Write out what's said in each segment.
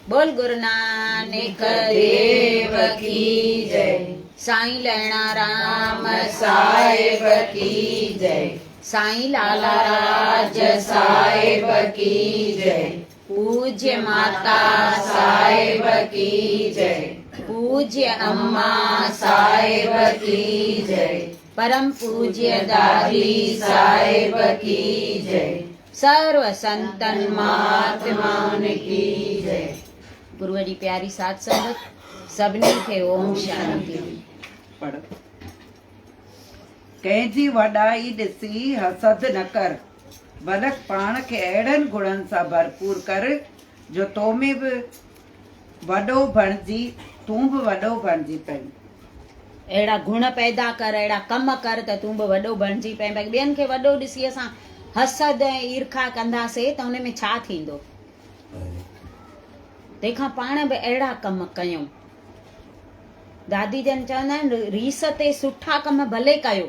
बोल गुरु नानक देव की जय। साईं लैणा राम साहिब की जय। साईं लाला राज साहिब की जय। पूज्य माता साहिब की जय। पूज्य अम्मा साहिब की जय। परम पूज्य दादी साहिब की जय। सर्व संतन महात्माउनि की जय। गुरुअ जी प्यारी साथ संगत सभिनी खे ओम शांति। कंहिंजी वॾाई ॾिसी हसद न कर, बल्कि पाण खे अहिड़नि गुणनि सां भरपूर कर जो तो में बि वॾो बणिजी तूं बि वॾो बणिजी पई। अहिड़ा गुण पैदा कर, अहिड़ा कम कर त तूं बि वॾो बणिजी पए। ॿियनि खे वॾो ॾिसी असां हसद ऐं ईर्खा कंदासीं त हुन में छा थींदो? तंहिंखां पाण बि अहिड़ा कम कयूं। दादी जन चवंदा आहिनि रीस ते सुठा कम भले कयो,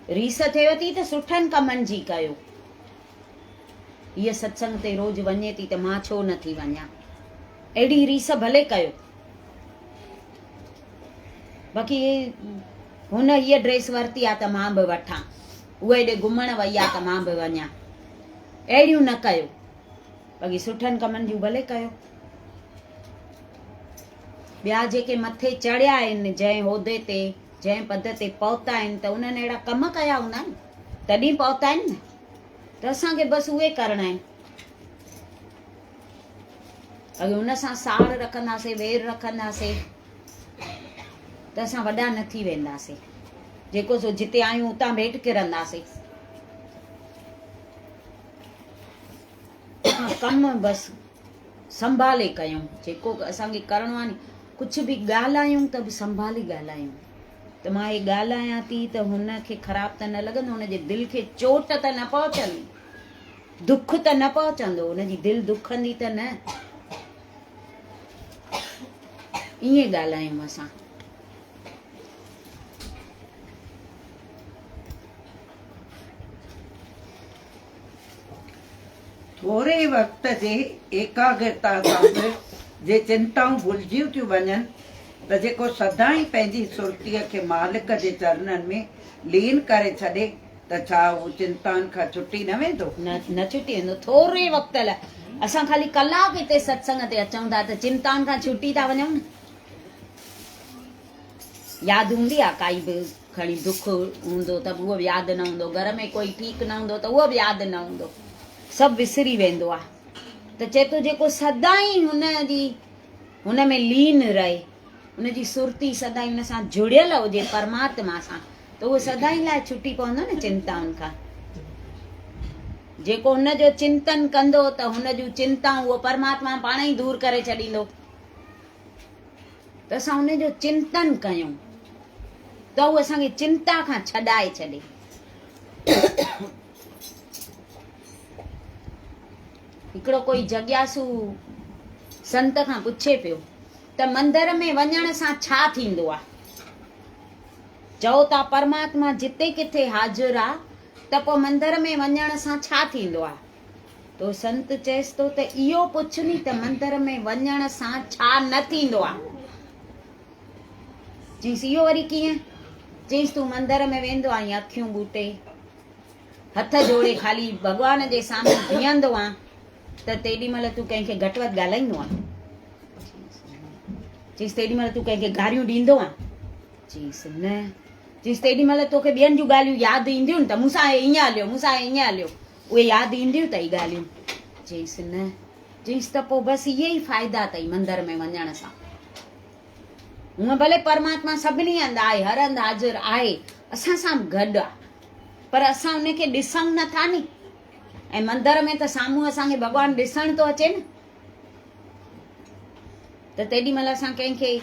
रीस थिएव थी त सुठनि कमनि जी कयो। हीअ सत्संग ते रोज़ वञे थी त मां छो नथी वञा? अहिड़ी रीस भले कयो। बाक़ी हुन हीअ ड्रेस वरिती आहे त मां बि वठां, उहा हेॾे घुमण वई आहे त मां बि वञा, अहिड़ियूं न कयो। बाक़ी सुठनि कमनि जूं भले कयो। ॿिया जेके मथे चढ़िया आहिनि, जंहिं उहिदे ते जंहिं पद ते पहुता आहिनि, त उन्हनि अहिड़ा कम कया हूंदा आहिनि तॾहिं पहुता आहिनि न। त असांखे बसि उहे करणा आहिनि। अगरि हुन सां साड़ रखंदासीं, वेर रखंदासीं त असां वॾा न थी वेंदासीं। जेको सो जिते आहियूं उतां हेठि किरंदासीं। कम बसि संभाले कयूं। जेको असांखे करिणो आहे, कुझु बि ॻाल्हायूं त बि संभाले ॻाल्हायूं। त मां हे ॻाल्हायां थी त हुनखे ख़राबु त न लॻंदो, हुनजे दिलि खे चोट त न पहुचंदी, दुख त न पहुचंदो, हुनजी दिलि दुखंदी त न। ईअं ॻाल्हायूं असां। थोरे वक़्त जे एकाग्रता सां बि जे चिंताऊं भुलिजी थियूं वञनि त जेको सदाईं पंहिंजी सुरतीअ खे मालिक जे चरणनि में लीन करे छॾे त छा उहो चिंताउनि खां छुटी न वेंदो? न छुटी वेंदो। थोरे वक़्त लाइ असां ख़ाली कलाक हिते सत्संग ते अचूं था त चिंताउनि खां छुटी था वञूं न। यादि हूंदी आहे काई बि खणी दुख हूंदो त उहो बि यादि न हूंदो, घर में कोई ठीकु न हूंदो त उहो बि यादि न हूंदो, सभु विसरी वेंदो आहे। त चए थो जेको सदाईं हुन में लीन रहे, हुनजी सुरती सदाईं हुन सां जुड़ियल हुजे परमात्मा सां, त उहो सदाईं लाइ छुटी पवंदो न चिंताउनि खां। जेको हुनजो चिंतन कंदो त हुन जूं चिंताऊं उहो परमात्मा पाण ई दूर करे छॾींदो। त असां हुनजो चिंतन कयूं त उहो असांखे चिंता खां छॾाए छॾे। हिकिड़ो कोई जॻियासू संत खां पुछे पियो त मंदर में वञण सां छा थींदो आहे? चओ था परमात्मा जिते किथे हाज़िर आहे, त पोइ मंदर में वञण सां छा थींदो आहे? तो संत चएसि थो त इहो पुछनी त मंदर में वञण सां छा न थींदो आहे। चईसि इहो वरी कीअं? चईसि तूं मंदर में वेंदो आहीं, अखियूं ॿूटे हथ जोड़े ख़ाली भॻवान जे साम्हूं बीहंदो आहे, त तेॾी महिल तूं कंहिंखे घटि वधि ॻाल्हाईंदो आहे? चईसि तेॾी महिल तूं कंहिंखे गारियूं ॾींदो आहे? चईसि न। चईसि तेॾी महिल तोखे ॿियनि जूं ॻाल्हियूं यादि ईंदियूं त मूंसां ईअं हलियो, मूंसां ईअं हलियो, उहे यादि ईंदियूं अथई ॻाल्हियूं? चईसि न। चईसि त पोइ बसि इहे ई फ़ाइदा अथई मंदर में वञण सां। हूअं भले परमात्मा सभिनी हंधि आहे, हर हंधि हाज़िर आहे, असां सां गॾु आहे, पर असां उनखे ॾिसूं नथा नी। ऐं मंदर में त साम्हूं असांखे भॻवानु ॾिसण थो अचे न। त तेॾी महिल असां कंहिंखे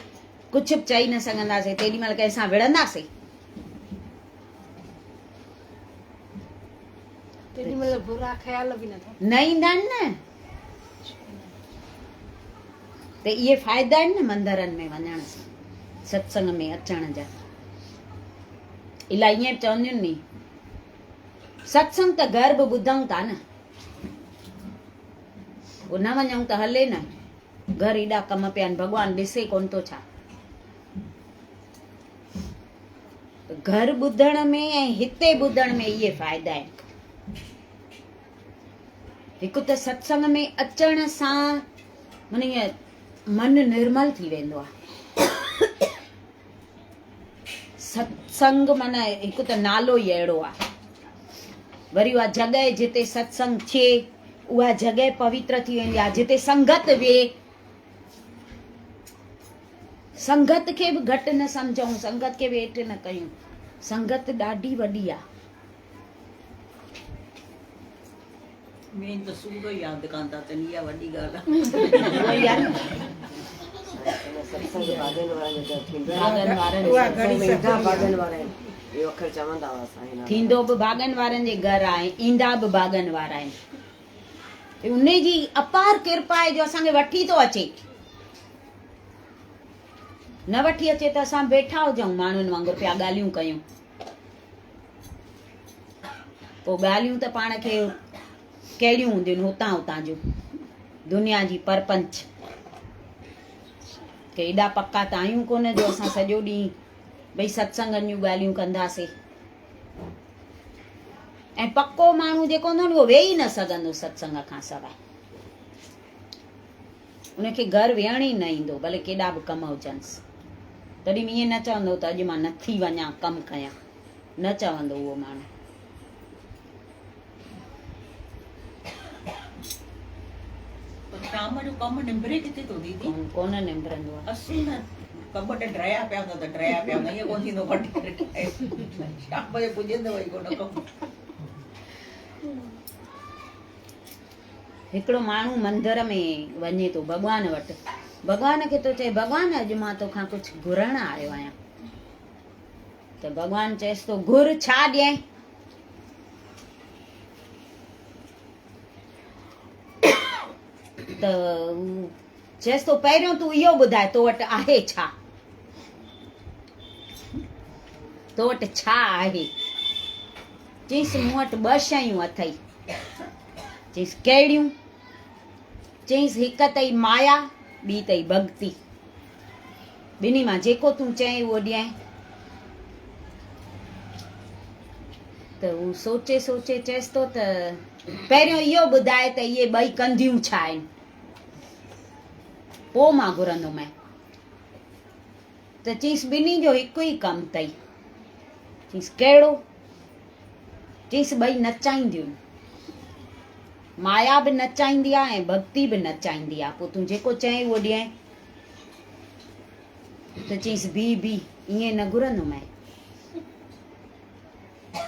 कुझु बि चई न सघंदासीं, तेॾी महिल कंहिंसां विढ़ंदासीं? तेॾी महिल बुरा ख़्याल बि न ईंदा आहिनि न। त इहे फ़ाइदा आहिनि न मंदरनि में वञण सां, सत्संग में अचण जा। इलाही ईअं चवंदियूं नी सत्संग त घर बि ॿुधूं था न, पोइ न वञूं त हले न। घर एॾा कम पिया आहिनि भॻवानु ॾिसे कोन थो छा। घर ॿुधण में ऐं हिते ॿुधण में इहे फ़ाइदा आहिनि। हिकु त सत्संग में अचण सां माना ईअं मन निर्मल थी वेंदो आहे। सत्संग माना हिकु त नालो ई अहिड़ो आहे। वरी उहा जॻह जिते सत्संग थिए उहा जॻह पवित्र थी वेंदी आहे। जिते संगत वेहे, संगत खे बि घटि न सम्झूं, संगत खे बि हेठि न कयूं। संगत ॾाढी वॾी आहे। मेन त सूर यादि कान था अचनि, इहा वॾी ॻाल्हि उहो ई आहे न। सत्संग भाॻनि वारा जेका थींदा भाॻनि वारनि उहा जे- घणी ईंदा भाॻनि वारा आहिनि, इहो अखर चवंदा हुआ असां हिन थींदो बि भाॻनि वारनि जे घर आहे, ईंदा बि भाॻनि वारा आहिनि। उन जी अपार कृपा आहे जो असांखे वठी थो अचे। न वठी अचे त असां वेठा हुजऊं माण्हुनि वांगुरु पिया ॻाल्हियूं कयूं। पोइ ॻाल्हियूं त पाण खे कहिड़ियूं हूंदियूं आहिनि, हुतां हुतां जूं दुनिया जी परपंच। के एॾा पका त आहियूं कोन जो असां सॼो ॾींहुं भई सत्संगनि जूं ॻाल्हियूं कंदासीं। ऐं पको माण्हू जेको हूंदो न उहो वेही न सघंदो सत्संग खां सवाइ। उनखे घर वेहण ई न ईंदो, भले केॾा बि कम हुजनिसि। तॾहिं बि ईअं न चवंदो त अॼु मां नथी वञा कमु कयां, न चवंदो उहो माण्हू। शाम जो कमु निंबरे किथे थो दीदी? कोन निंबरंदो आहे। असूं न कबट ड्राया पिया हूंदा त ड्राया पिया हूंदा, ईअं कोन थींदो कढी करे ठाहे। शाम जो पुॼंदो ई कोन कमु। हिकिड़ो माण्हू मंदर में वञे थो भॻवान वटि, भॻवान खे थो चए भॻवान अॼु मां तोखां कुझु घुरण आयो आहियां। त भॻवान चएसि थो घुर छा ॾियईं? त चएसि थो पहिरियों तूं इहो ॿुधाए तो वटि आहे छा? तो वटि छा आहे? चईसि मूं वटि 2 शयूं अथई। चईसि कहिड़ियूं? चईसि हिकु अथई माया, ॿी अथई भक्ति। ॿिन्ही मां जेको तूं चएं उहो ॾियईं। त हू सोचे सोचे चएसि थो त पहिरियों इहो ॿुधाए त इहे 2 कंदियूं छा आहिनि, पोइ मां घुरंदोमांइ। त चईसि ॿिन्ही जो हिकु ई कमु अथई। चईसि कहिड़ो? चईसि 2 नचाईंदियूं। माया बि नचाईंदी आहे ऐं भक्ति बि नचाईंदी आहे। पोइ तूं जेको चएं उहो ॾियईं। त चईसि बी ईअं न घुरंदोमांइ।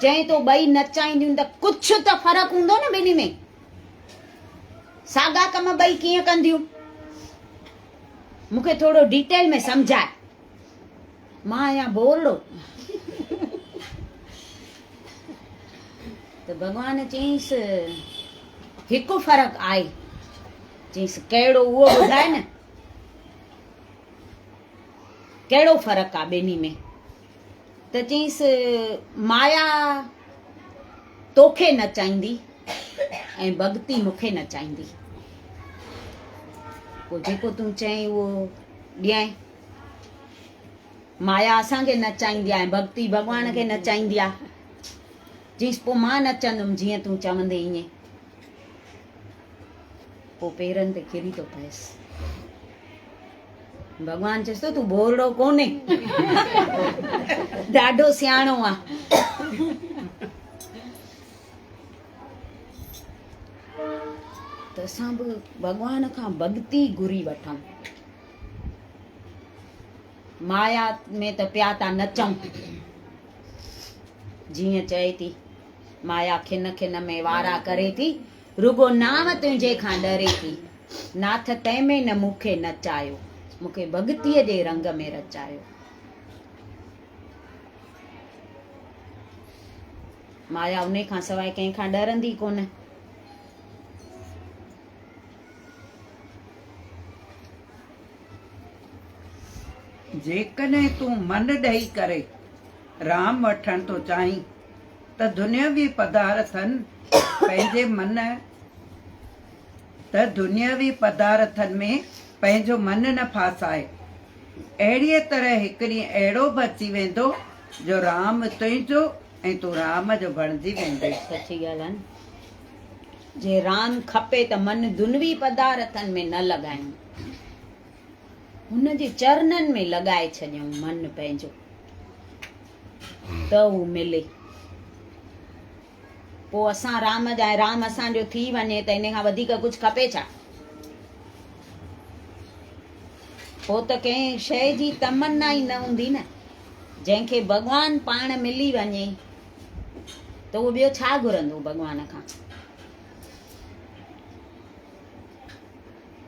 चई तो 2 नचाईंदियूं त कुझु त फ़र्क़ु हूंदो न ॿिन्ही में। साॻा कम 2 कीअं कंदियूं? मूंखे थोरो डिटेल में सम्झाए, मां आहियां बोरड़ो। त भॻवान चईसि हिकु फ़र्क़ु आहे। चईसि कहिड़ो उहो ॿुधाए न, कहिड़ो फ़र्क़ु आहे ॿिन्ही में? त चईसि माया तोखे नचाईंदी ऐं भक्ति मूंखे नचाईंदी। पोइ जेको तूं चईं उहो ॾियईं। माया असांखे नचाईंदी आहे ऐं भक्ति भॻवान खे नचाईंदी आहे। चईसि पोइ मां नचंदुमि जीअं तूं चवंदे ईअं। पोइ पेरनि ते किरी थो पएसि। भॻवान चएसि थो तूं बोरड़ो कोन्हे, ॾाढो सियाणो आहे। त असां बि भॻवान खां भक्ति घुरी वठूं। माया में त पिया था नचूं। जीअं चए थी माया खिन खिन में वारा करे थी, रुगो नाम तुंहिंजे खां डरे थी। नाथ तंहिंमें न मूंखे नचायो, मूंखे भक्तीअ जे रंग में रचायो। माया उन खां सवाइ कंहिंखां डरंदी कोन। जेकॾहिं तूं मन ॾेई करे राम वठण थो चाहीं त दुनियावी पदार्थनि पंहिंजे मन त दुनियावी पदार्थनि में पंहिंजो मन न फासाए। अहिड़ीअ तरह हिकु ॾींहुं अहिड़ो बि अची वेंदो जो राम तुंहिंजो ऐं तूं राम जो बणिजी वेंदे। सची ॻाल्हि आहे न। जे राम खपे त मन दुनवी पदार्थनि में न लॻायूं, हुनजे चरणनि में लॻाए छॾियूं मन पंहिंजो, त हू मिले। पोइ असां राम जा, राम असांजो थी वञे त इन खां वधीक कुझु खपे छा? पोइ त कंहिं शइ जी तमन्ना ई न हूंदी न। जंहिंखे भॻवानु पाण मिली वञे त उहो ॿियो छा घुरंदो भॻवान खां?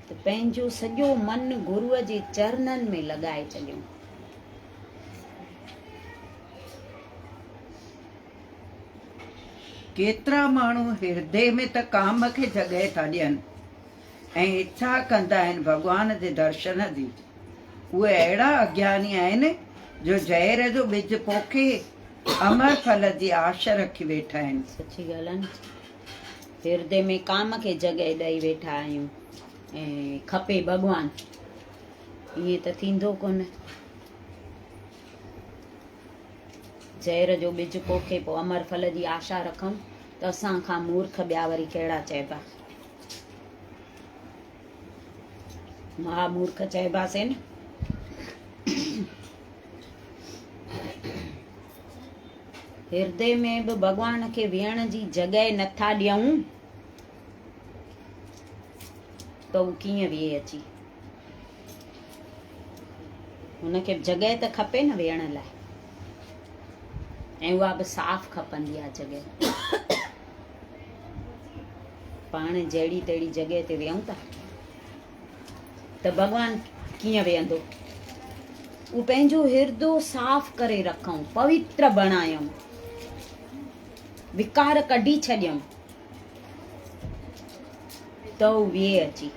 त पंहिंजो सॼो मन गुरूअ जे चरणनि में लॻाए छॾियूं। केतिरा माण्हू हृदय में त काम खे जॻहि था ॾियनि ऐं इच्छा कंदा आहिनि भॻवान जे दर्शन जी। उहे अहिड़ा अज्ञानी आहिनि जो ज़हर जो ॿिज पोखे अमर फल जी आश रखी वेठा आहिनि। सची ॻाल्हि आहे न। हृदय में काम खे जॻहि ॾेई वेठा आहियूं ऐं खपे भॻवानु, ईअं त थींदो कोन। ज़हर जो ॿिज पोखे पोइ अमर फल जी आशा रखूं त असां खां मूर्ख ॿिया वरी कहिड़ा चइबा? महामूर्ख चइबासीं न। हृदय में बि भॻवान खे विहण जी जॻहि नथा ॾियूं त हू कीअं विहे अची? हुनखे जॻहि त खपे न विहण लाइ, ऐं उहा बि साफ़ खपंदी आहे जॻहि। पाण जहिड़ी तहिड़ी जॻहि ते विहूं था त भॻवानु कीअं वेहंदो? उहो पंहिंजो हृदय साफ़ करे रखूं, पवित्र बणायूं, विकार कढी छॾियूं त हू विहे अची।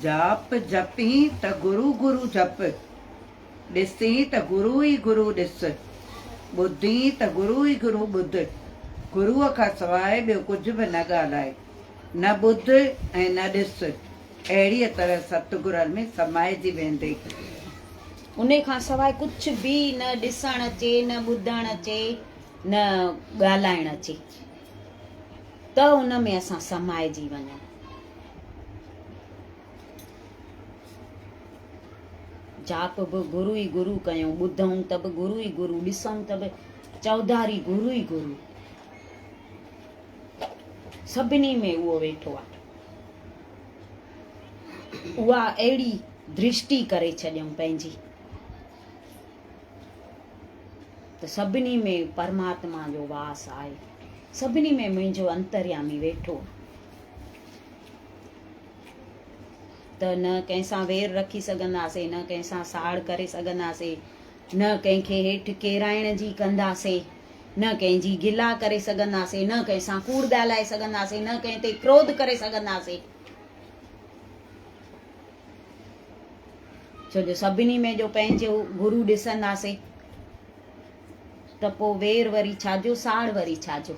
जाप जपी त गुरु गुरु जप, ॾिसी त गुरु ई गुरु ॾिस, ॿुधी त गुरु ई गुरु ॿुध। गुरूअ खां सवाइ ॿियो कुझु बि न ॻाल्हाए, न ॿुध ऐं न ॾिस। अहिड़ीअ तरह सतगुरनि में समाइजी वेंदे। उन खां सवाइ कुझु बि न ॾिसणु अचे, न ॿुधणु अचे, न ॻाल्हाइणु अचे, त उन में असां समाइजी वञूं। जाप बि गुरू ई गुरू कयूं, ॿुधूं त बि गुरू ई गुरू, ॾिसूं त बि चौधारी गुरू ई गुरू। सभिनी में उहो वेठो आहे। उहा अहिड़ी दृष्टि करे छॾियूं पंहिंजी त सभिनी में परमात्मा जो वास आहे, सभिनी में मुंहिंजो अंतर्यामी वेठो। त न कंहिंसां वेर रखी सघंदासीं, न कंहिंसां साड़ करे सघंदासीं, न कंहिंखे हेठि केराइण जी कंदासीं, न कंहिंजी गिला करे सघंदासीं, न कंहिंसां कूड़ ॻाल्हाए सघंदासीं, न कंहिं ते क्रोध करे सघंदासीं। छो जो सभिनी में जो पंहिंजो गुरू ॾिसंदासीं त पोइ वेर वरी छाजो, साड़ वरी छाजो।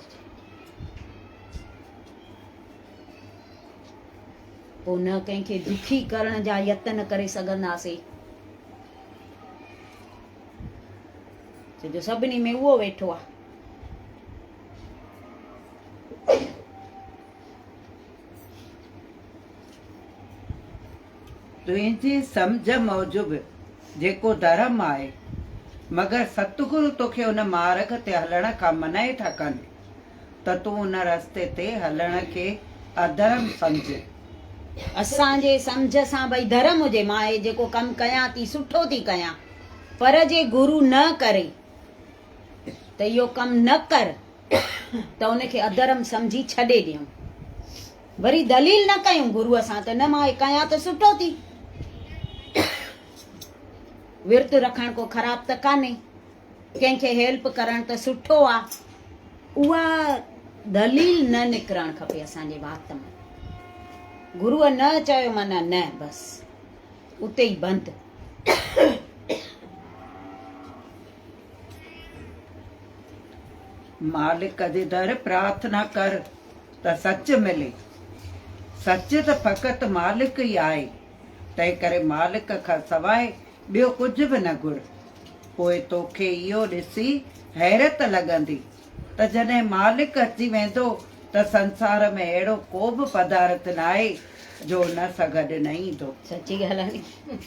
पोइ न कंहिंखे दुखी करण जा यत्न करे सघंदासीं, छो जो सभिनी में उहो वेठो आहे। तुंहिंजी सम्झ मूजिबि जेको धर्म आहे, मगर सतगुरु तोखे उन मार्ग ते हलण खां मनाए था कनि त तूं उन रस्ते ते हलण खे अधर्म सम्झ। असांजे सम्झ सां भई धर्म हुजे, मां हे जेको कमु कयां थी सुठो थी कयां, पर जे गुरू न करे त इहो कमु न कर त उनखे अधर्म सम्झी छॾे ॾियूं। वरी दलील न कयूं गुरूअ सां त न मां हे कयां त सुठो थी। विर्त रखण को ख़राब त कान्हे, कंहिंखे हेल्प करण त सुठो आहे। उहा दलील न निकिरणु खपे असांजे वात मां। गुरूअ न चयो माना न, बसि उते ई बंदि। मालिक जे दर प्रार्थना कर त सच मिले। सच त फ़क़ति मालिक ई आहे, तंहिं करे मालिक खां सवाइ ॿियो कुझु बि न घुर। पोइ तोखे इहो ॾिसी हैरत लॻंदी त जॾहिं मालिक अची वेंदो त संसार में अहिड़ो को बि पदार्थ न आहे जो उन सां गॾु न ईंदो। सची ॻाल्हि आहे नी।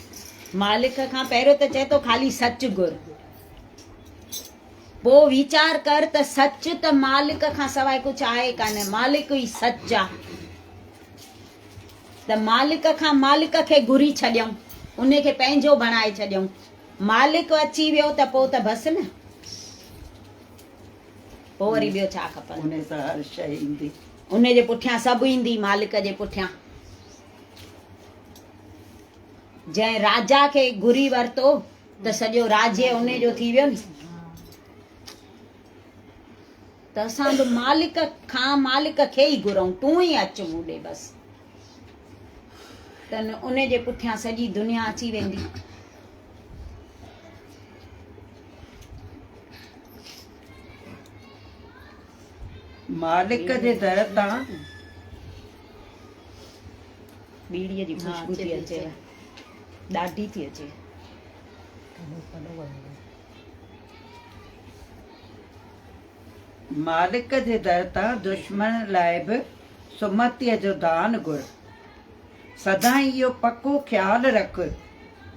मालिक खां पहिरियों त चए थो ख़ाली सच घुर, पोइ वीचार कर त सच त मालिक खां सवाइ कुझु आहे कान्हे, मालिक ई सच आहे। त मालिक खां मालिक खे घुरी छॾियऊं, उन खे पंहिंजो बणाए छॾियऊं। मालिक अची वियो त पोइ त बसि न, पोइ वरी ॿियो छा खपनि। उन सां हर शइ ईंदी, उन जे पुठियां सभु ईंदी। मालिक जे पुठियां जंहिं राजा खे घुरी वरितो त सॼो राज्य उन जो थी वियो नी। त असां बि मालिक खां मालिक खे ई घुरऊं, तूं ई अच मूं ॾे बसि, त उन जे पुठियां सॼी दुनिया अची वेंदी। मालिक जे दर तां बीड़ीअ जी खुशबू थी अचे, ॾाढी थी अचे। मालिक जे दर तां दुश्मन लाइ बि सुमतीअ जो दान घुर। सदाईं इहो पको ख़्यालु रख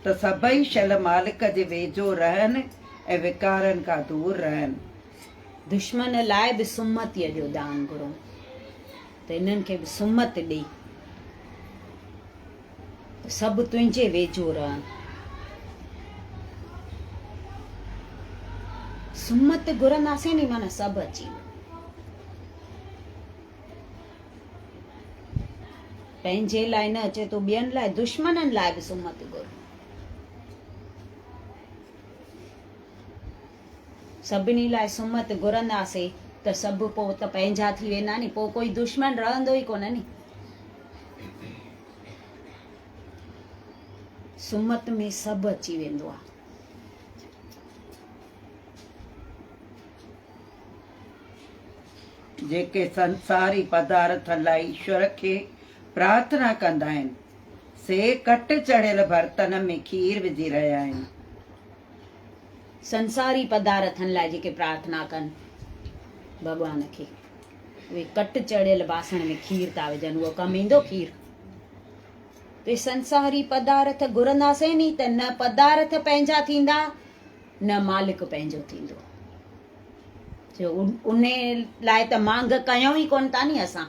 त सभई शल मालिक जे वेझो रहनि ऐं विकारनि खां दूर रहनि। दुश्मन लाइ बि सुमतीअ जो दान घुरूं, त इन्हनि खे बि सुमत ॾेई त सभु तुंहिंजे वेझो रहनि। सुमत घुरंदासीं नी माना सभु अची वियो। पंहिंजे लाइ न अचे तो ॿियनि लाइ, दुश्मननि लाइ बि सुमत घुर। सभिनी लाइ सुमत घुरंदासीं त सभु पोइ त पंहिंजा थी वेंदा नी, पोइ कोई दुश्मन रहंदो ई कोन नी। सुमत में सभु अची वेंदो आहे। जेके संसारी पदार्थ लाइ ईश्वर खे प्रार्थना कंदा आहिनि, से कट चढ़ियल बर्तन में खीर विझी रहिया आहिनि। संसारी पदार्थनि लाइ जेके प्रार्थना कनि भॻवान खे, उहे कट चढ़ियल बासण में खीर था विझनि, उहो कमु ईंदो खीर। ते संसारी पदार्थ घुरंदासीं नी त न पदार्थ पंहिंजा थींदा न मालिक पंहिंजो थींदो। जो उन लाइ त मांग कयूं ई कोन था नी असां,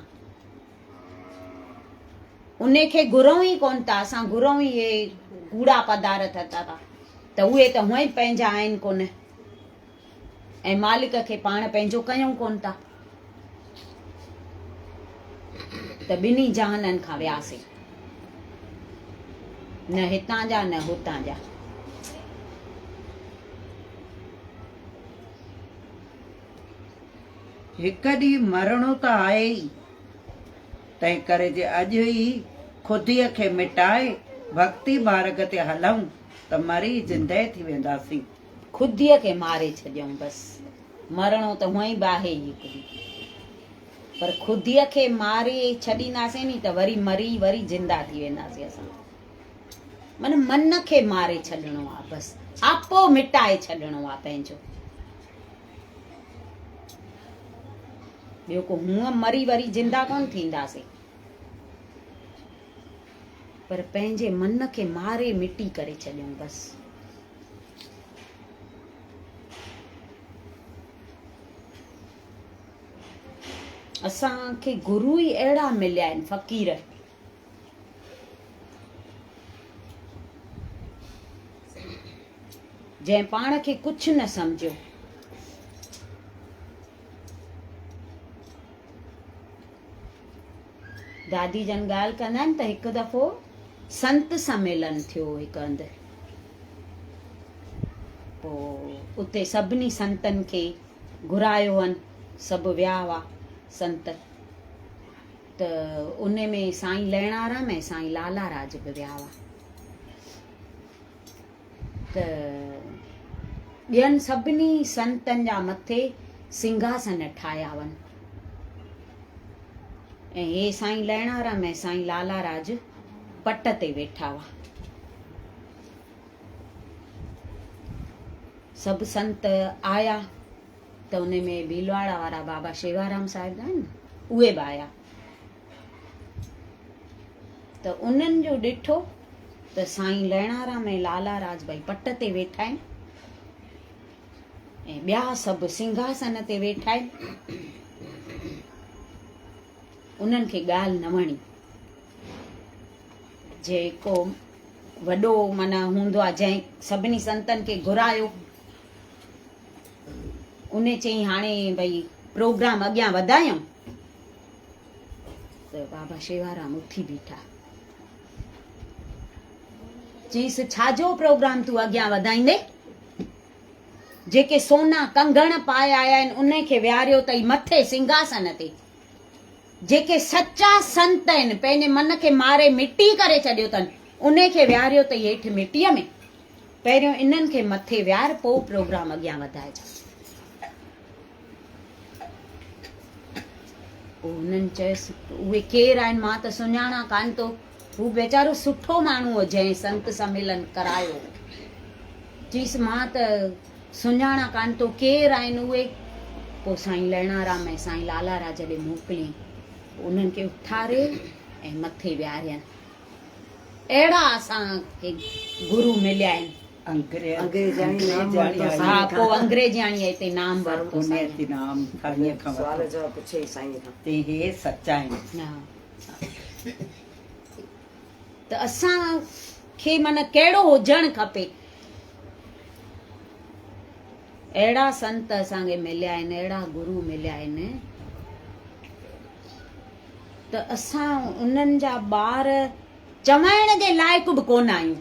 उन खे घुरूं ई कोन था असां, घुरूं ई इहे कूड़ा पदार्थ था त उहे त हुअं ई पंहिंजा आहिनि कोन, ऐं मालिक खे पाण पंहिंजो कयूं कोन था। त ॿिन्ही जहाननि खां वियासीं, न हितां जा न हुतां जा। हिकु ॾींहुं मरणो त आहे ई, तंहिं करे जे अॼु ई खुदीअ खे मिटाए भक्ति मार्ग ते हलऊं त मरी जिंदह थी वेंदासीं। खुदीअ खे मारे छॾियऊं बसि, मरणो त हुअं ई बाहे ई हिकु ॾींहुं, पर खुदीअ खे मारे छॾींदासीं नी त वरी मरी वरी जिंदा थी वेंदासीं असां। मन मन खे मारे छॾिणो आहे बसि, आपो मिटाए छॾिणो आहे पंहिंजो। ॿियो को हूअं मरी वरी जिंदा कोन थींदासीं, पर पंहिंजे मन खे मारे मिटी करे छॾियूं बसि। असांखे गुरू ई अहिड़ा मिलिया आहिनि फ़क़ीर, जंहिं पाण खे कुझु न सम्झियो, दादी जन ॻाल्हि कंदा आहिनि त हिकु दफ़ो संत सम्मेलन थियो हिकु हंधि, पोइ उते सभिनी संतनि खे घुरायो हनि, सभु विया हुआ संत। त उन में साईं लहणाराम ऐं साईं लालाराज बि विया हुआ। त ॿियनि सभिनी संतनि जा मथे सिंघासन ठाहिया हुअनि ऐं हे साईं लहणाराम ऐं साईं लालाराज पट ते वेठा हुआ। सभु संत आया त उन में भीलवाड़ा वारा बाबा शेवाराम साहिब आहिनि न, उहे बि आया। त उन्हनि जो ॾिठो त साईं लहणाराम ऐं लालाराज भाई पट ते वेठा आहिनि ऐं ॿिया सभु सिंघासन ते वेठा आहिनि। उन्हनि खे ॻाल्हि न वणी। जेको वॾो माना हूंदो आहे, जंहिं सभिनी संतनि खे घुरायो, उन चई हाणे भई प्रोग्राम अॻियां वधायूं। त बाबा शेवाराम उथी बीठा, चईसि छाजो प्रोग्राम तूं अॻियां वधाईंदे? जेके सोना कंगण पाए आया आहिनि उन खे विहारियो अथई मथे सिंघासन ते। जेके सच्चा संत आहिनि पंहिंजे मन खे मारे मिटी करे छॾियो अथनि उन खे विहारियो अथई हेठि मिटीअ में। पहिरियों इन्हनि खे मथे विहार, पोइ प्रोग्राम अॻियां वधाइजो। पोइ उन्हनि चयसि उहे केरु आहिनि, मां त सुञाणा कान थो। हू वेचारो सुठो माण्हू हो जंहिं संत सम्मेलन करायो। चईसि मां त सुञाणा कान थो, केरु आहिनि उहे? पोइ साईं लहणाराम ऐं साईं लालाराज ॾे मोकिलियईं। उन्हनि खे उथारे ऐं मथे विहारियनि। अहिड़ा असांखे गुरू मिलिया आहिनि। हा, पोइ अंग्रेजाणी हिते नाम वरितो साईं। नाम खणीअ खां सवाल जवाब पुछे साईं खां ते हे सच्चा आहिनि। हा। त असांखे माना कहिड़ो हुजणु खपे? अहिड़ा संत असांखे मिलिया आहिनि, अहिड़ा गुरू मिलिया आहिनि त असां उन्हनि जा ॿार चवाइण जे लाइक़ बि कोन आहियूं।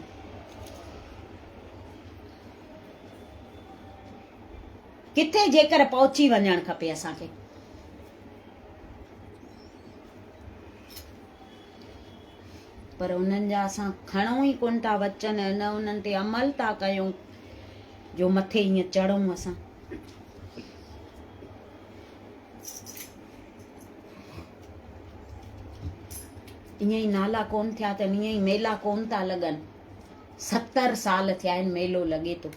किथे जेकर पहुची वञणु खपे असांखे। पर उन्हनि जा असां खणूं ई कोन था वचन, न उन्हनि ते अमल था कयूं जो मथे ईअं चढ़ूं असां। ईअं ई नाला कोन थिया अथनि, ईअं ई मेला कोन था लॻनि। 70 साल थिया आहिनि मेलो लॻे थो।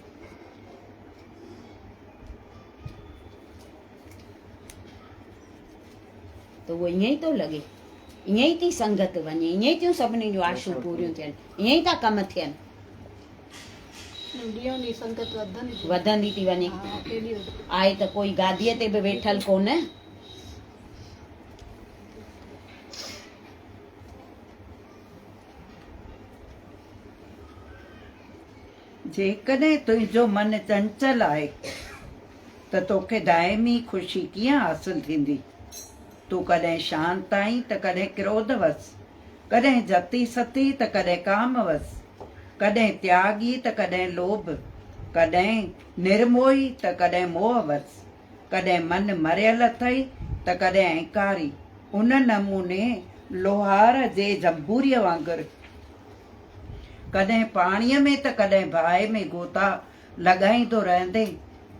त उहो ईअं ई थो लॻे, ईअं ई थी संगत वञे, ईअं ई थियूं सभिनी जूं आशूं पूरियूं थियनि, ईअं ई था कम थियनि। वधंदी थी वञे। आहे त कोई गादीअ ते बि वेठल कोन। जेकॾहिं तुंहिंजो मन चंचल आहे त तोखे दाइमी ख़ुशी कीअं हासिल थींदी? तूं कॾहिं शांत आहीं त कॾहिं क्रोधवस, कॾहिं जती सती त कॾहिं कामवस, कॾहिं त्यागी त कॾहिं लोभ, कॾहिं निर्मोही त कॾहिं मोहवस, कॾहिं मन मरियल अथई त कॾहिं अहंकारी। उन नमूने लोहार जे जंबूरीअ वांगुरु कॾहिं पाणीअ में त कॾहिं बाहि में गोता लॻाईंदो रहंदे।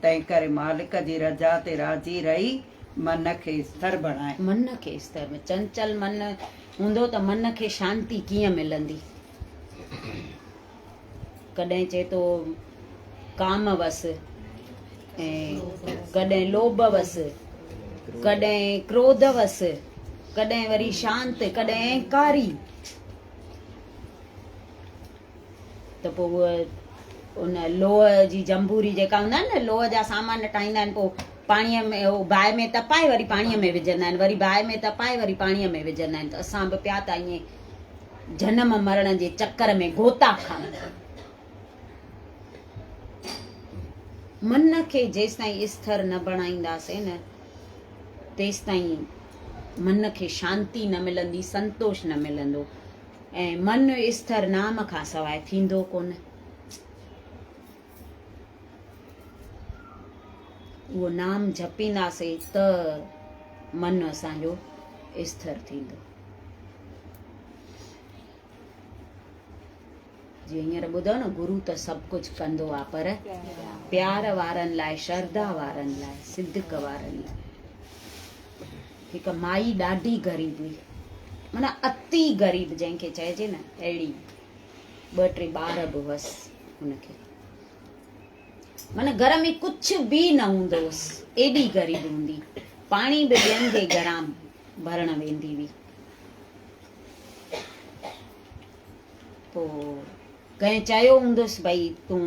तंहिं करे मालिक जी रजा ते राज़ी रही मन खे स्थिर बणाए। मन खे स्थिर में, चंचल मन हूंदो त मन खे शांती कीअं मिलंदी? कॾहिं चए थो काम वस, ऐं कॾहिं लोभ वस, कॾहिं क्रोध वस, कॾहिं वरी शांत, कॾहिं अहंकारी। त पोइ उहो उन लोह जी जंबूरी जेका हूंदा आहिनि न, लोह जा सामान ठाहींदा आहिनि, पोइ पाणीअ में उहो बाहि में तपाए वरी पाणीअ में विझंदा आहिनि, वरी बाहि में तपाए वरी पाणीअ में विझंदा आहिनि। त असां बि पिया था ईअं जनम मरण जे चक्कर में गोता खाऊं। मन खे जेसि ताईं स्थिर न बणाईंदासीं न, तेसि ताईं मन खे शांती न मिलंदी, संतोष न मिलंदो। ऐं मन स्थिर नाम खां सवाइ थींदो कोन। उहो नाम जपींदासीं त मन असांजो स्थिर थींदो। जीअं हींअर ॿुधो न गुरू त सभु कुझु कंदो आहे पर प्यार वारनि लाइ श्रद्धा वारनि लाइ सिद्धिक वारनि लाइ हिकु माई ॾाढी ग़रीब हुई माना अति ग़रीब जंहिंखे चइजे न अहिड़ी 2-3 ॿार बि हुअसि हुनखे माना घर में कुझु बि न हूंदो हुअसि एॾी ग़रीब हूंदी पाणी बि ॿियनि जे घरां भरण वेंदी हुई पोइ कंहिं चयो हूंदुसि भई तूं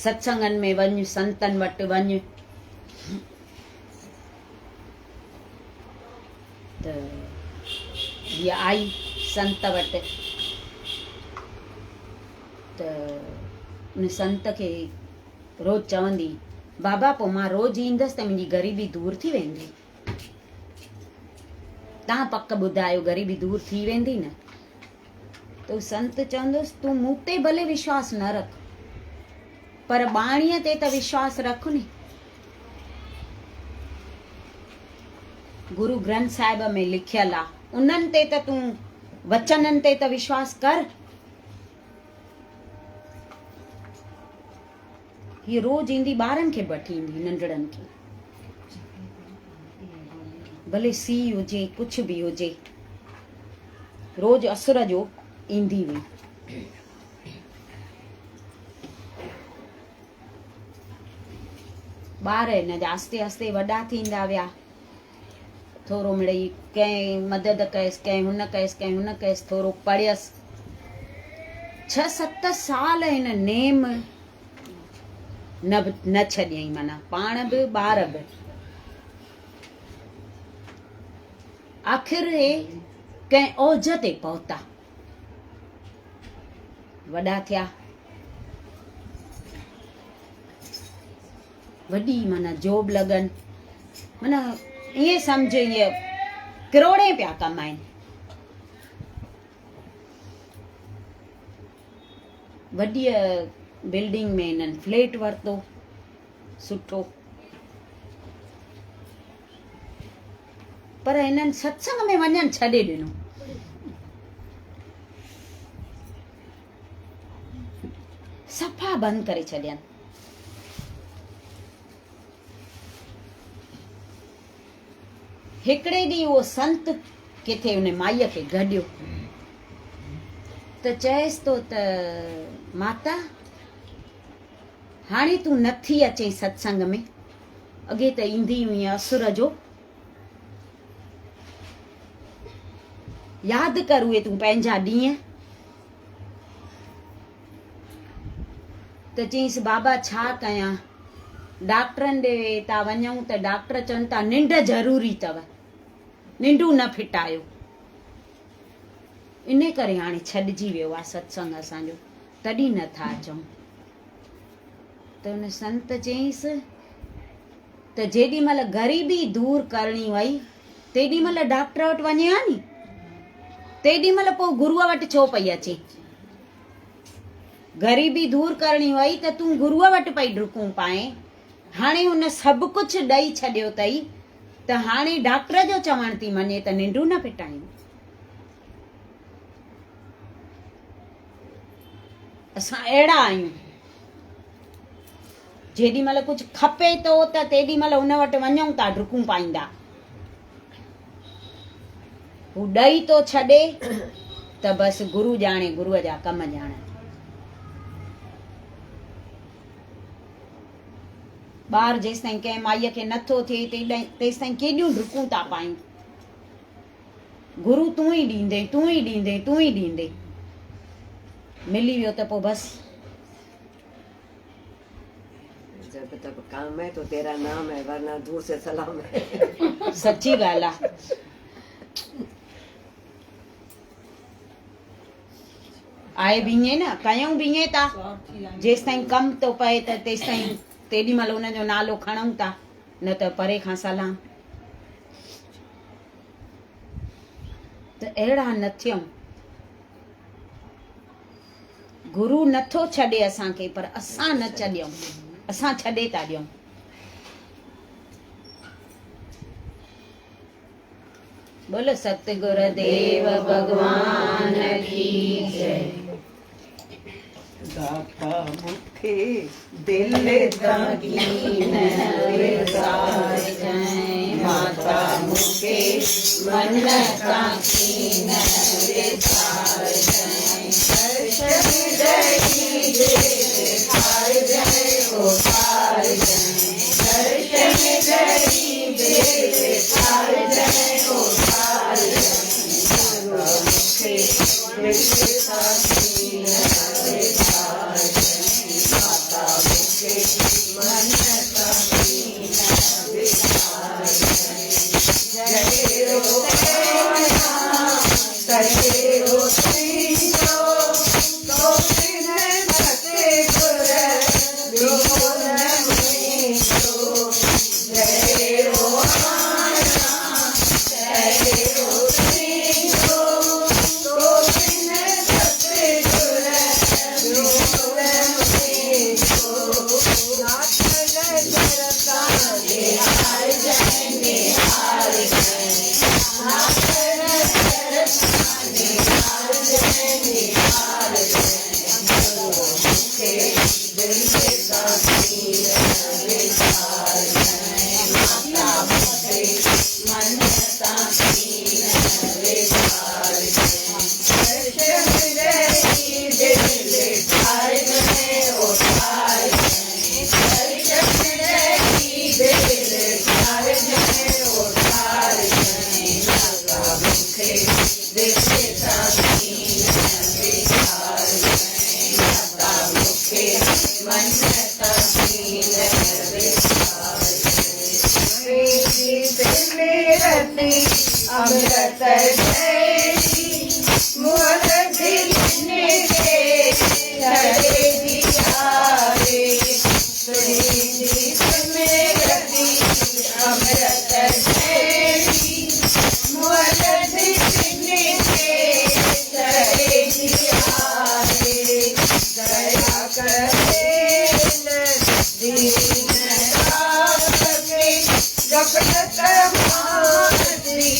सत्संगनि में वञ संतनि वटि वञ त हीअ आई संत वटि त उन संत खे रोज़ चवंदी बाबा पोइ मां रोज़ ईंदसि त मुंहिंजी ग़रीबी दूर थी वेंदी तव्हां पक ॿुधायो ग़रीबी दूर थी वेंदी न तो संत चवंदुसि तूं मूं ते भले विश्वास न रख पर बाणीअ ते त विश्वास रख नी गुरु ग्रंथ साहिब में लिखियल आहे उन्हनि ते त तूं वचननि ते त विश्वास कर हीअ रोज़ ईंदी ॿारनि खे वठी ईंदी नंढड़नि खे भले सीउ हुजे कुझु बि हुजे रोज़ असुर जो ईंदी हुई ॿार हिन जा आस्ते आस्ते वॾा थींदा विया थोरो मिड़ई कंहिं मदद कयसि कंहिं हुन कयसि कंहिं हुन कयसि थोरो पढ़ियसि 6-7 साल हिन नेम न छॾियईं माना पाण बि ॿार बि आख़िर हे कंहिं ओज ते पहुता वॾा थिया वॾी माना जॉब लॻनि माना ईअं सम्झ ईअं करोड़े पिया कमाइनि वॾी बिल्डिंग में हिननि फ्लैट वरितो सुठो पर हिननि सत्संग में वञणु छॾे ॾिनो सफ़ा बंदि करे छॾियनि हिकिड़े ॾींहुं उहो संत किथे उन माईअ खे गॾियो त चएसि थो त माता हाणे तूं नथी अचे सत्संग में अॻे त ईंदी हुई असुर जो यादि कर उहे तूं पंहिंजा ॾींहं त चईंसि बाबा छा कयां डॉक्टरनि ॾे था वञूं त डॉक्टर चवनि था निंड ज़रूरी अथव निंडू न फिटायो इन करे हाणे छॾिजी वियो आहे सत्संग असांजो तॾहिं नथा अचूं त हुन संत चयईंसि त जेॾी महिल ग़रीबी दूर करणी वई तेॾी महिल डॉक्टर वटि वञे हा नी तेॾी महिल पोइ गुरूअ वटि छो पई अचे ग़रीबी दूर करणी वई त तूं गुरूअ वटि पई डुकूं पाए हाणे हुन सभु कुझु ॾेई छॾियो अथई त हाणे डॉक्टर जो चवण थी मञे त निंडू न फिटायूं असां अहिड़ा आहियूं जेॾी महिल कुझु खपे थो त तेॾी महिल हुन वटि वञूं था डुकूं पाईंदा हू ॾेई थो छॾे त बसि गुरू ॼाणे गुरूअ जा कम ॼाणे ॿार जेसि ताईं कंहिं माईअ खे नथो थिए तेसि ताईं केॾियूं डुकूं था पायूं गुरू तूं ई ॾींदे तूं ई ॾींदे तूं ई ॾींदे मिली वियो त पोइ बसि जब तक काम है तो तेरा नाम है वरना दूर से सलाम है सच्ची ॻाल्हि आहे आहे बि ईअं न कयूं बि ईअं था जेसि ताईं कमु थो पए त तेसि ताईं तेॾी महिल हुनजो नालो खणूं था न त परे खां सलाम त अहिड़ा न थियूं गुरू नथो छॾे असांखे पर असां न छॾियूं असां छॾे था ॾियूं बोलो सतगुरु देव भगवान की जय। बापा मुखे दिल दागीन विसार जाए माता मुखे मन काकीन विसार जाए दर्शन दई विसार जाए ओ पार जाए दर्शन दई विसार जाए ओ पार जाए मुखे दिल काकीन विसार जाए माता मुखे मन काकीन विसार जाए जय रो सचे रो सिंहो तो बिन सते गुर बिन मीठो जय रो जय रो सिंहो तो बिन सते गुर बिन मीठो नाथ नजर का निहार जय निहार जय नाथ नजर का निहार जय निहार जय मुखे दिल का कीन विसार जय माता मुखे मन का कीन विसार जय दर्शन दई दिल विसार जय ओ पार जय दर्शन दई दिल विसार जय ओ पार जय माता मुखे दिल का कीन विसार जय माता मुखे मन का कीन विसार जय रति अमृत जय मोर दिल ने चले दिया रे में रति अमृत जय मोर दिल ने चले दिया रे दया करे दीन राखे गफलत मारती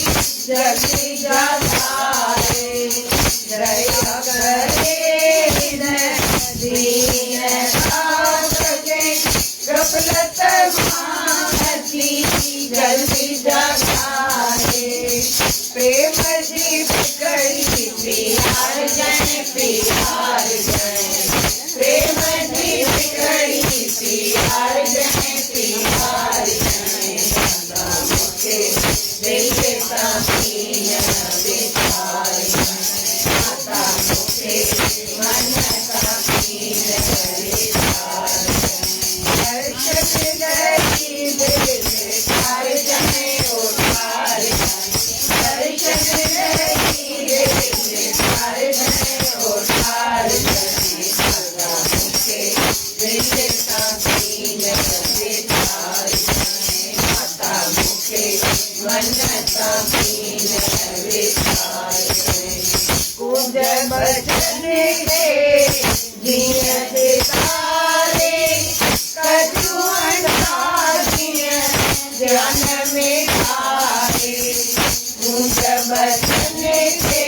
जल्दी जाता रे दया करे दीन राखे गफलत मारती जल्दी जाता रे प्रेम जी बिगड़ी प्यार जय प्यार जय प्रेम जी बिगड़ी प्यार जय प्यार जय माता मुखे दिल का कीन विसार जय माता मुखे मन का कीन विसार जय दर्शन दई दिल विसार जय ओ पार जय दर्शन दई दिल विसार जय ओ पार जय माता मुखे दिल का कीन विसार जय माता मुखे मन का कीन विसार जय कुंज बचन के जियत तारे कछु अंधारिय ध्यान में आए कुंज बचन के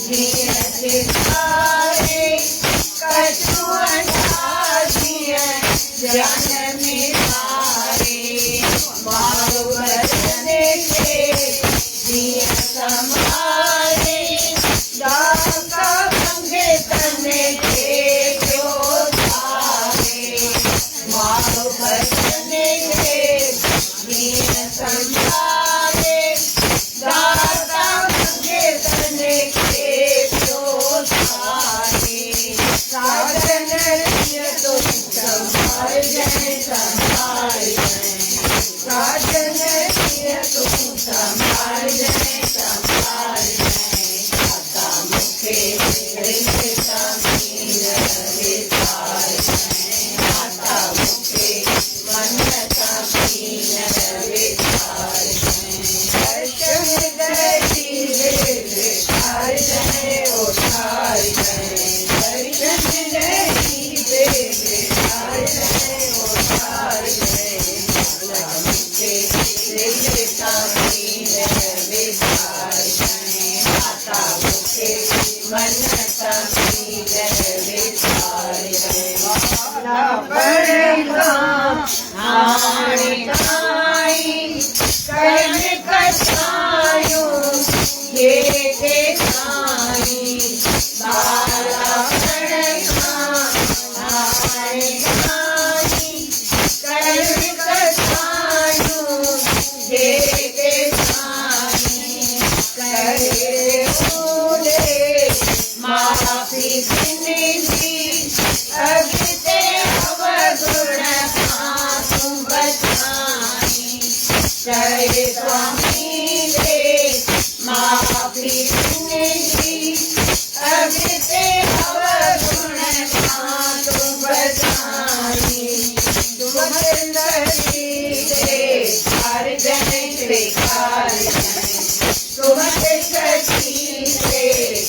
जियत तारे कछु अंधारिय ध्यान में आए मारो बचन के जिय समारे दाता मंगे तने के जो थारे मारो बचन के जिय समारे दाता मंगे तने के जो थारे साजन रिय तो संभाल जय संभाल जय साजन रिय तो संभाल जय संभाल जय माता मुखे दिल का कीन विसार जय माता मुखे मन का कीन विसार जय दर्शन दई दिल विसार जय ओ पार जय दर्शन दई दिल विसार जय ओ पार जय माता मुखे दिल का कीन विसार जय माता मुखे मन का कीन विसार पड़ेगा हाणे काई कर्म कसायो ये के साई बाला पड़ेगा हाणे काई कर्म कसायो ये के साई करे बोले माफी जिंदगी अगते अवगुण पासूं बचाई करे स्वामी दे माफी जिंदगी अगते अवगुण पासूं बचाई तुम दे हर जन स्वीकार तुम सची से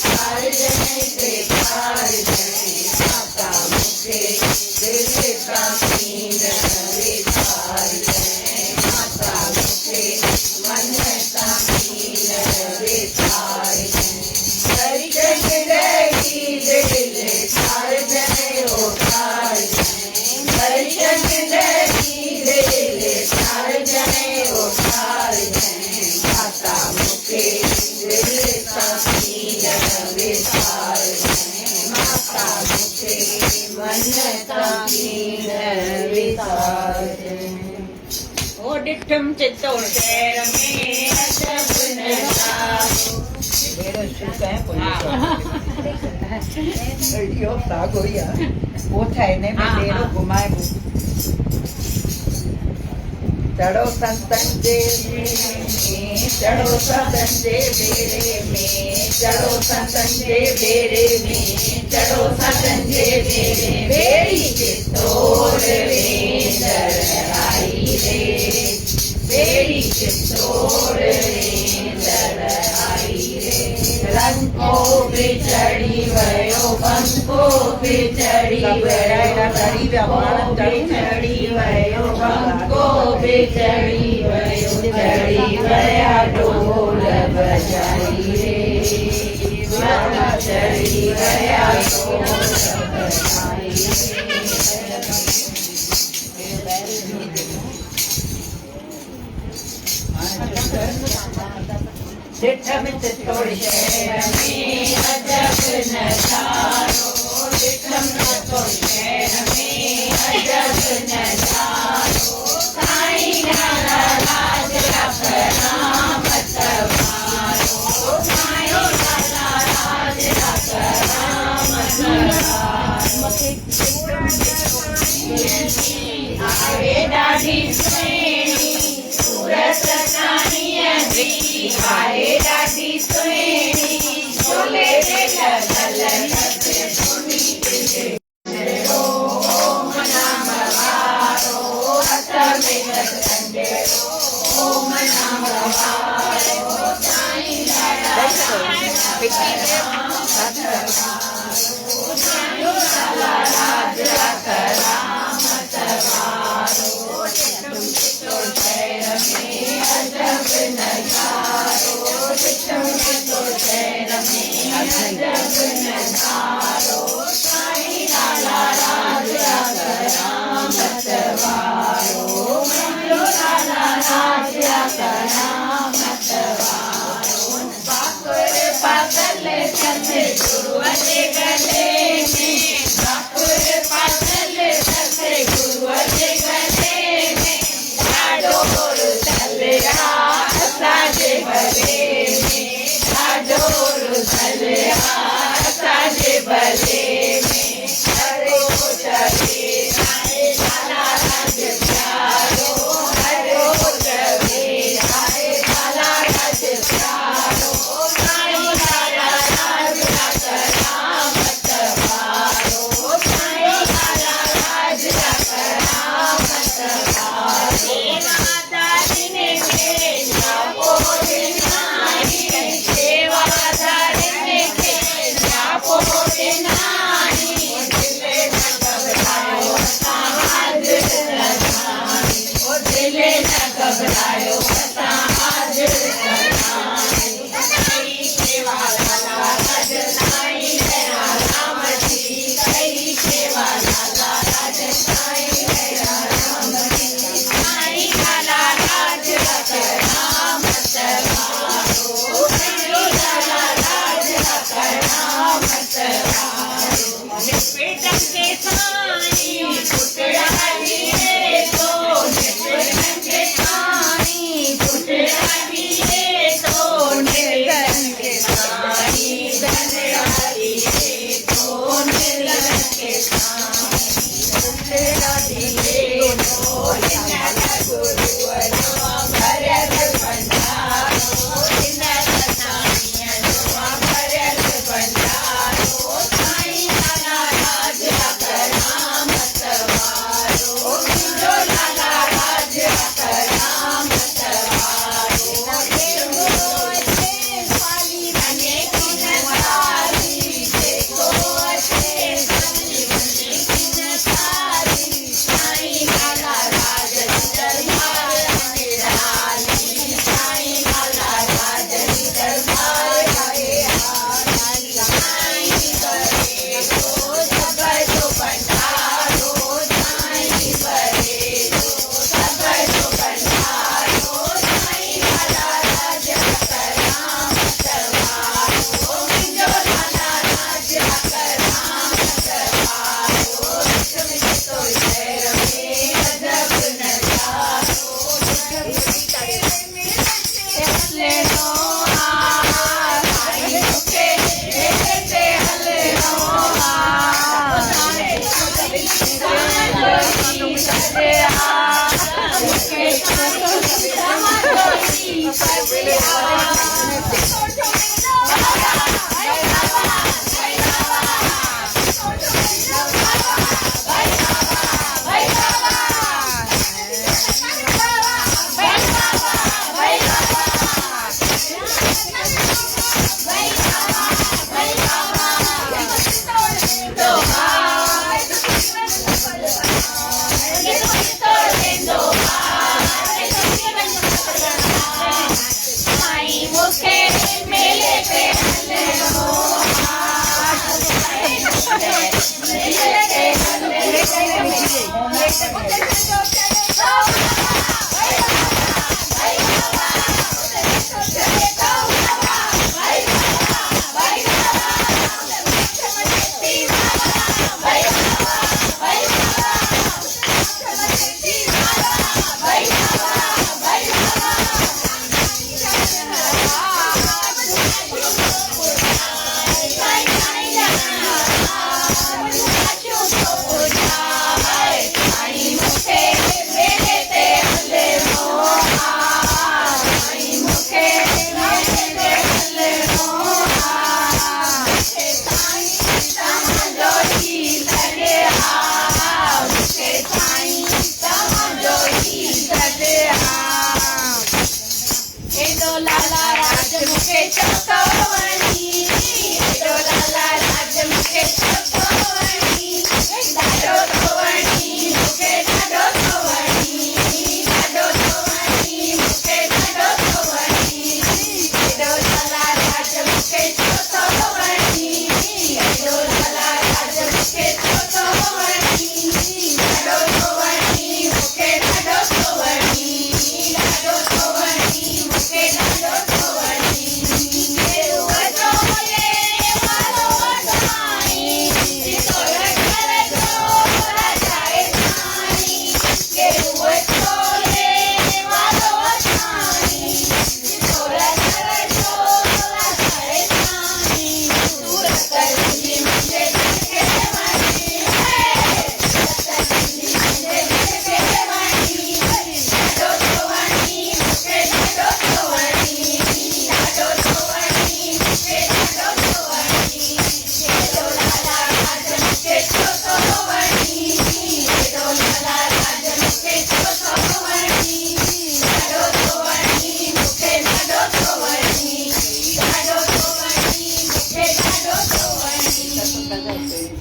हर जन स्वीकार माता मुझे दिल का नींद विचार माता मुझे मन का नींद विचार हर जन रही दिल हर जन उतार हर जन रही दिल हर जन उतार माता मुझे दिल का नींद विचार माता मुझे मन का नींद विचार ओ डिठम चित्तौड़ शहर में अजब नजारो मेरा शुभ है रेडियो लागो यार वो था ने में डेरो घुमाए चढ़ो संतन जे में चढ़ो संतन जे बेरे में चढ़ो संतन जे बेरे में चढ़ो संतन जे बेरे बेड़ी चित्तौड़ वेंदर आई रे बेड़ी चित्तौड़ वेंदर आई रे रंग को बिचड़ी वयो बंग को बिचड़ी वयो बिचड़ी वयो बंग को बिचड़ी वयो चढ़ी वया ढोल बजाई रे चढ़ी वया ढोल बजाई डिठम चित्तौड़ शहर में अजब नजारो डिठम चित्तौड़ शहर में अजब नजारो साईं लाला राज रखना मतवारो साईं लाला राज रखना मतवारो आवे ॾाढी सुहिणी सूरत कानीअ जी आहे ॾाढी सुहिणी चोले ते लॻल सुनी ओम नाम वारो हथ में कंडेरो ओम नाम वारो साईं लाला राज रखरा मतवारो चित्तौड़ शहर में अजब नजारो चित्तौड़ शहर में अजब नजारो साईं लाला राज रखरा मतवारो लाला राज रखरा मतवारो पाकुर पागल चंद गुरुअ जे गले में पाकुर पागल चंद गुरुअ जे गले में ॾाढो रुसलिया असांजे भले में ॾाढो रुसलिया असांजे भले में हरे चवे हाय लाला राज प्यारो हरे चवे हाय लाला राज प्यारो साईं लाला राज रखरा मतवारो साईं लाला राज रखरा मतवारो सेवादारिन खे जापो ॾिनाई सेवादारिन खे जापो ॾिनाई दिले न घबरायो असां हाज़िर रहाई ओ दिले न घबरायो असां हाज़िर रहाई कई सेवा लाला राज साईं दया राम जी कई सेवा लाला राज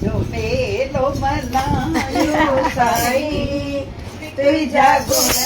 જો મેલો મનાયો સાઈ ત્રીજા ગુણ